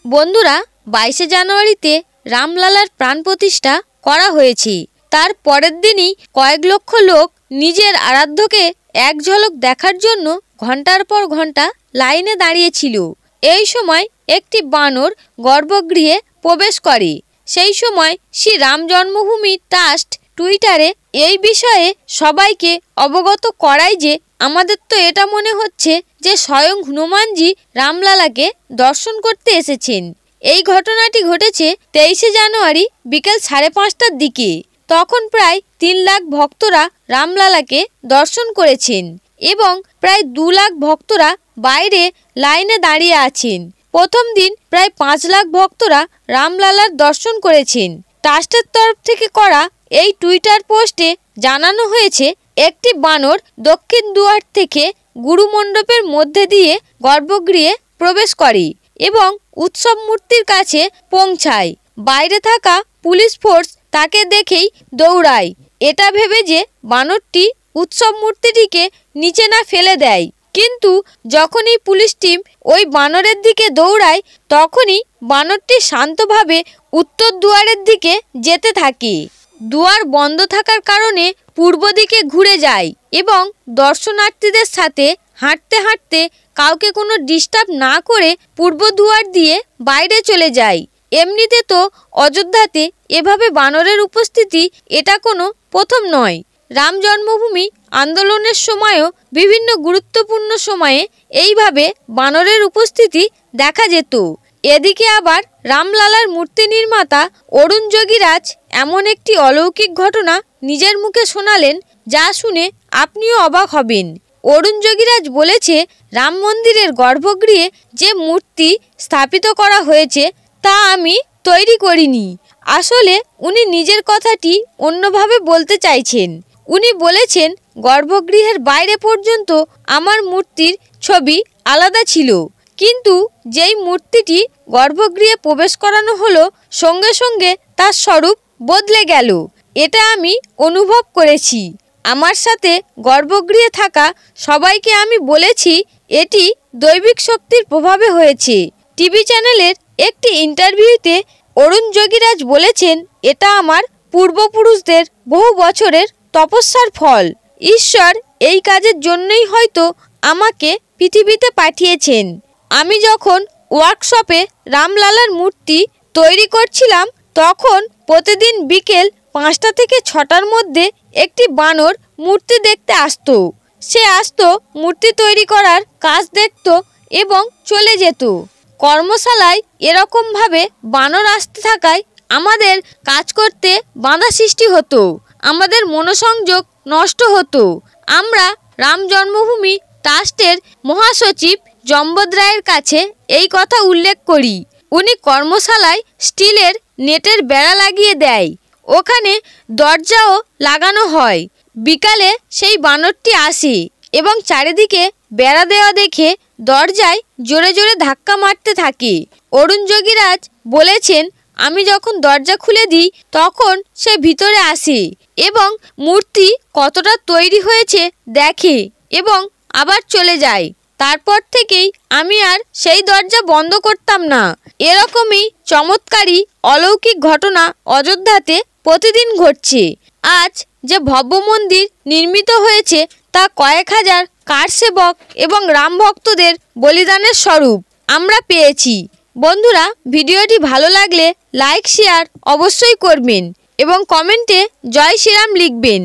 বন্ধুরা 22শে জানুয়ারিতে রামলালার প্রাণ প্রতিষ্ঠা করা হয়েছে। তার পরের দিনই কয়েক লক্ষ লোক নিজের আরাধ্যকে এক ঝলক দেখার জন্য ঘন্টার পর ঘন্টা লাইনে দাঁড়িয়েছিল। এই সময় একটি বানর গর্ভগৃহে প্রবেশ করে। সেই সময় শ্রী রাম জন্মভূমি ট্রাস্ট টুইটারে এই বিষয়ে সবাইকে অবগত করায় যে আমাদের তো এটা মনে হচ্ছে যে স্বয়ং হনুমানজি রামলালাকে দর্শন করতে এসেছেন। এই ঘটনাটি ঘটেছে 23শে জানুয়ারি বিকেল 5:30টার দিকে। তখন প্রায় 3 লাখ ভক্তরা রামলালাকে দর্শন করেছেন এবং প্রায় 2 লাখ ভক্তরা বাইরে লাইনে দাঁড়িয়ে আছেন। প্রথম দিন প্রায় 5 লাখ ভক্তরা রামলালার দর্শন করেছেন। ট্রাস্টের তরফ থেকে করা এই টুইটার পোস্টে জানানো হয়েছে, একটি বানর দক্ষিণ দুয়ার থেকে গুরুমণ্ডপের মধ্যে দিয়ে গর্ভগৃহে প্রবেশ করে এবং উৎসব মূর্তির কাছে পৌঁছায়। বাইরে থাকা পুলিশ ফোর্স তাকে দেখেই দৌড়ায়, এটা ভেবে যে বানরটি উৎসব মূর্তিটিকে নিচে না ফেলে দেয়। কিন্তু যখনই পুলিশ টিম ওই বানরের দিকে দৌড়ায় তখনই বানরটি শান্তভাবে উত্তর দুয়ারের দিকে যেতে থাকে। দুয়ার বন্ধ থাকার কারণে পূর্ব দিকে ঘুরে যায় এবং দর্শনার্থীদের সাথে হাঁটতে হাঁটতে কাউকে কোনো ডিস্টার্ব না করে পূর্ব দুয়ার দিয়ে বাইরে চলে যায়। এমনিতে তো অযোধ্যাতে এভাবে বানরের উপস্থিতি এটা কোনো প্রথম নয়। রাম জন্মভূমি আন্দোলনের সময়ও বিভিন্ন গুরুত্বপূর্ণ সময়ে এইভাবে বানরের উপস্থিতি দেখা যেত। এদিকে আবার রামলালার মূর্তি নির্মাতা অরুণ যোগীরাজ এমন একটি অলৌকিক ঘটনা নিজের মুখে শোনালেন যা শুনে আপনিও অবাক হবেন। অরুণ যোগীরাজ বলেছে, রাম মন্দিরের গর্ভগৃহে যে মূর্তি স্থাপিত করা হয়েছে তা আমি তৈরি করিনি। আসলে উনি নিজের কথাটি অন্যভাবে বলতে চাইছেন। উনি বলেছেন, গর্ভগৃহের বাইরে পর্যন্ত আমার মূর্তির ছবি আলাদা ছিল, কিন্তু যেই মূর্তিটি গর্ভগৃহে প্রবেশ করানো হলো সঙ্গে সঙ্গে তার স্বরূপ বদলে গেল। এটা আমি অনুভব করেছি। আমার সাথে গর্ভগৃহে থাকা সবাইকে আমি বলেছি এটি দৈবিক শক্তির প্রভাবে হয়েছে। টিভি চ্যানেলের একটি ইন্টারভিউতে অরুণ যোগীরাজ বলেছেন, এটা আমার পূর্বপুরুষদের বহু বছরের তপস্যার ফল। ঈশ্বর এই কাজের জন্যই হয়তো আমাকে পৃথিবীতে পাঠিয়েছেন। আমি যখন ওয়ার্কশপে রামলালার মূর্তি তৈরি করছিলাম তখন প্রতিদিন বিকেল 5টা থেকে 6টার মধ্যে একটি বানর মূর্তি দেখতে আসতো। সে আসতো, মূর্তি তৈরি করার কাজ দেখত এবং চলে যেত। কর্মশালায় এরকমভাবে বানর আসতে থাকায় আমাদের কাজ করতে বাধা সৃষ্টি হতো, আমাদের মনোসংযোগ নষ্ট হতো। আমরা রাম জন্মভূমি ট্রাস্টের মহাসচিব জম্বদ রায়ের কাছে এই কথা উল্লেখ করি। উনি কর্মশালায় স্টিলের নেটের বেড়া লাগিয়ে দেয়, ওখানে দরজাও লাগানো হয়। বিকালে সেই বানরটি আসে এবং চারিদিকে বেড়া দেওয়া দেখে দরজায় জোরে জোরে ধাক্কা মারতে থাকে। অরুণ যোগীরাজ বলেছেন, আমি যখন দরজা খুলে দিই তখন সে ভিতরে আসে এবং মূর্তি কতটা তৈরি হয়েছে দেখে এবং আবার চলে যায়। তারপর থেকেই আমি আর সেই দরজা বন্ধ করতাম না। এরকমই চমৎকারী অলৌকিক ঘটনা অযোধ্যাতে প্রতিদিন ঘটছে। আজ যে ভব্য মন্দির নির্মিত হয়েছে তা কয়েক হাজার কারসেবক এবং রাম ভক্তদের বলিদানের স্বরূপ আমরা পেয়েছি। বন্ধুরা, ভিডিওটি ভালো লাগলে লাইক শেয়ার অবশ্যই করবেন এবং কমেন্টে জয় শ্রীরাম লিখবেন।